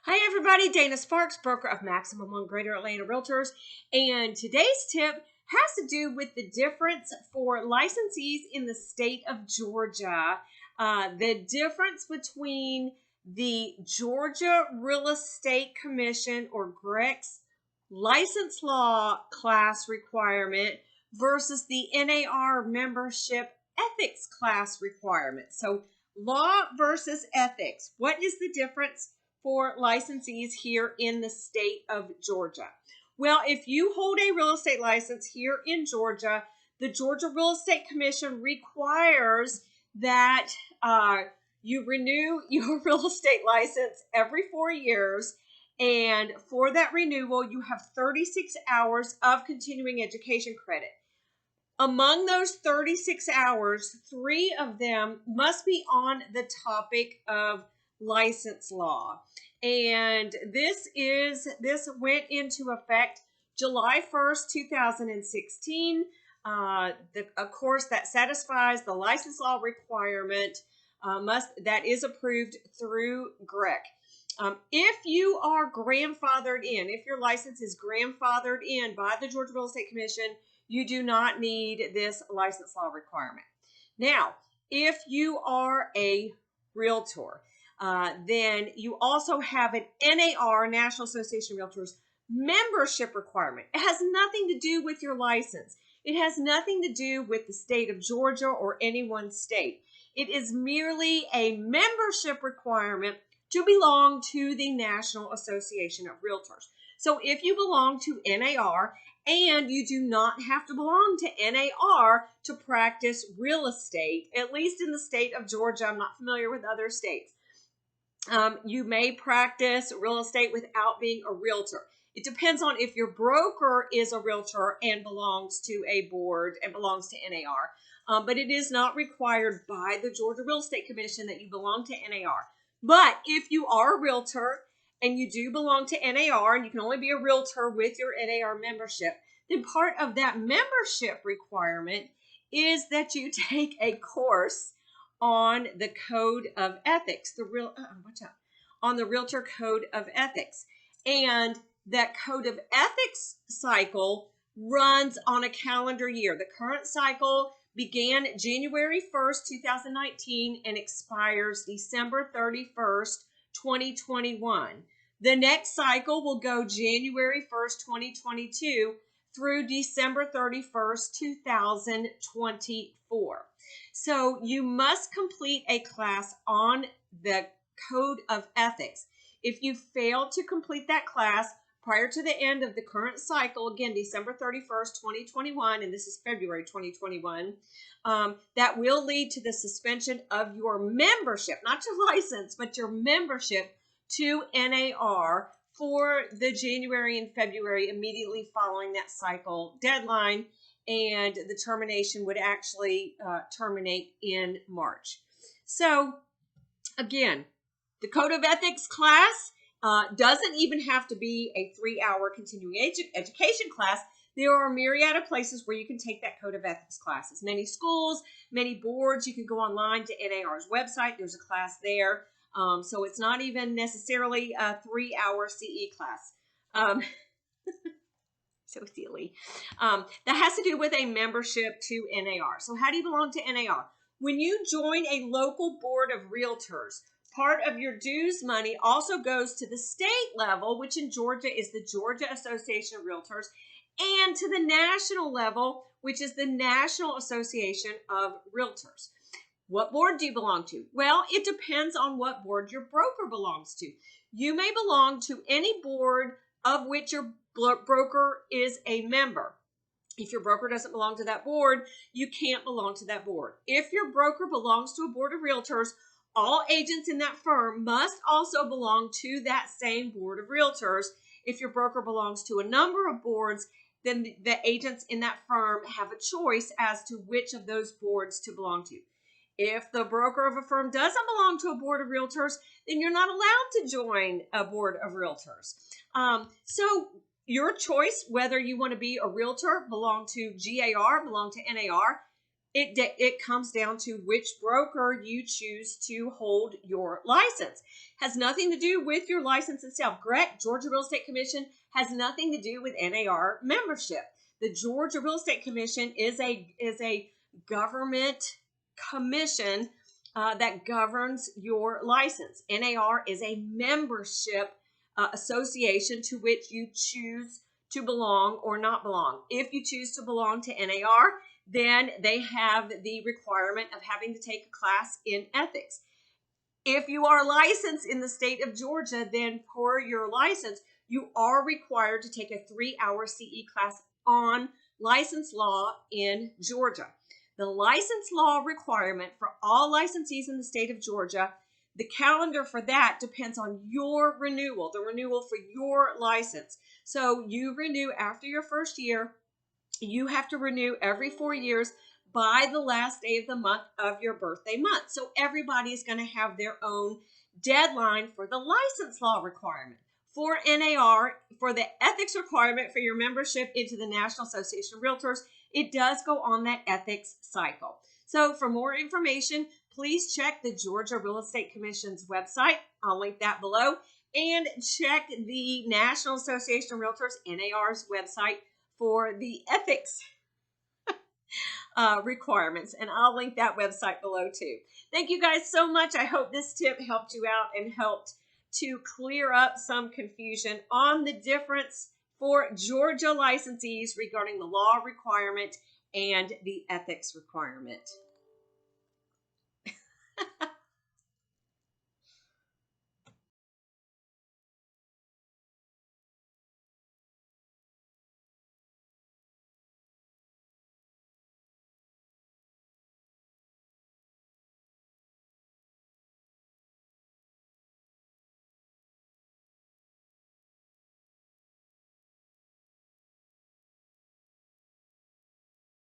Hi everybody, Dana Sparks, broker of Maximum One Greater Atlanta Realtors, and today's tip has to do with the difference for licensees in the state of Georgia. The difference between the Georgia Real Estate Commission or GREC's license law class requirement versus the NAR membership ethics class requirement. So law versus ethics. What is the difference for licensees here in the state of Georgia? Well, if you hold a real estate license here in Georgia, the Georgia Real Estate Commission requires that you renew your real estate license every 4 years. And for that renewal, you have 36 hours of continuing education credit. Among those 36 hours, 3 of them must be on the topic of license law. And this went into effect July 1st, 2016. A course that satisfies the license law requirement that is approved through GREC. If you are grandfathered in, if your license is grandfathered in by the Georgia Real Estate Commission, you do not need this license law requirement. Now, if you are a realtor, then you also have an NAR, National Association of Realtors, membership requirement. It has nothing to do with your license. It has nothing to do with the state of Georgia or any one state. It is merely a membership requirement to belong to the National Association of Realtors. So if you belong to NAR, and you do not have to belong to NAR to practice real estate, at least in the state of Georgia. I'm not familiar with other states. You may practice real estate without being a realtor. It depends on if your broker is a realtor and belongs to a board and belongs to NAR. But it is not required by the Georgia Real Estate Commission that you belong to NAR. But if you are a realtor and you do belong to NAR, and you can only be a realtor with your NAR membership, then part of that membership requirement is that you take a course on the Code of Ethics, on the Realtor Code of Ethics. And that Code of Ethics cycle runs on a calendar year. The current cycle began January 1st, 2019 and expires December 31st, 2021. The next cycle will go January 1st, 2022 through December 31st, 2024. So you must complete a class on the Code of Ethics. If you fail to complete that class prior to the end of the current cycle, again, December 31st, 2021, and this is February 2021, that will lead to the suspension of your membership, not your license, but your membership to NAR for the January and February immediately following that cycle deadline, and the termination would actually terminate in March. So again, the Code of Ethics class doesn't even have to be a 3-hour continuing education class. There are a myriad of places where you can take that Code of Ethics classes. Many schools, many boards. You can go online to NAR's website. There's a class there. So it's not even necessarily a 3-hour CE class. So silly. That has to do with a membership to NAR. So how do you belong to NAR? When you join a local board of realtors, part of your dues money also goes to the state level, which in Georgia is the Georgia Association of Realtors, and to the national level, which is the National Association of Realtors. What board do you belong to? Well, it depends on what board your broker belongs to. You may belong to any board of which your broker is a member. If your broker doesn't belong to that board, you can't belong to that board. If your broker belongs to a board of realtors, all agents in that firm must also belong to that same board of realtors. If your broker belongs to a number of boards, then the agents in that firm have a choice as to which of those boards to belong to. If the broker of a firm doesn't belong to a board of realtors, then you're not allowed to join a board of realtors. So your choice, whether you want to be a realtor, belong to GAR, belong to NAR, it comes down to which broker you choose to hold your license. Has nothing to do with your license itself. Correct? Georgia Real Estate Commission has nothing to do with NAR membership. The Georgia Real Estate Commission is a government commission that governs your license. NAR is a membership association to which you choose to belong or not belong. If you choose to belong to NAR, then they have the requirement of having to take a class in ethics. If you are licensed in the state of Georgia, then for your license, you are required to take a 3-hour CE class on license law in Georgia. The license law requirement for all licensees in the state of Georgia, the calendar for that depends on your renewal, the renewal for your license. So you renew after your first year. You have to renew every 4 years by the last day of the month of your birthday month. So everybody is going to have their own deadline for the license law requirement. For NAR, for the ethics requirement for your membership into the National Association of Realtors, it does go on that ethics cycle. So for more information, please check the Georgia Real Estate Commission's website. I'll link that below. And check the National Association of Realtors, NAR's website, for the ethics requirements. And I'll link that website below too. Thank you guys so much. I hope this tip helped you out and helped to clear up some confusion on the difference for Georgia licensees regarding the law requirement and the ethics requirement.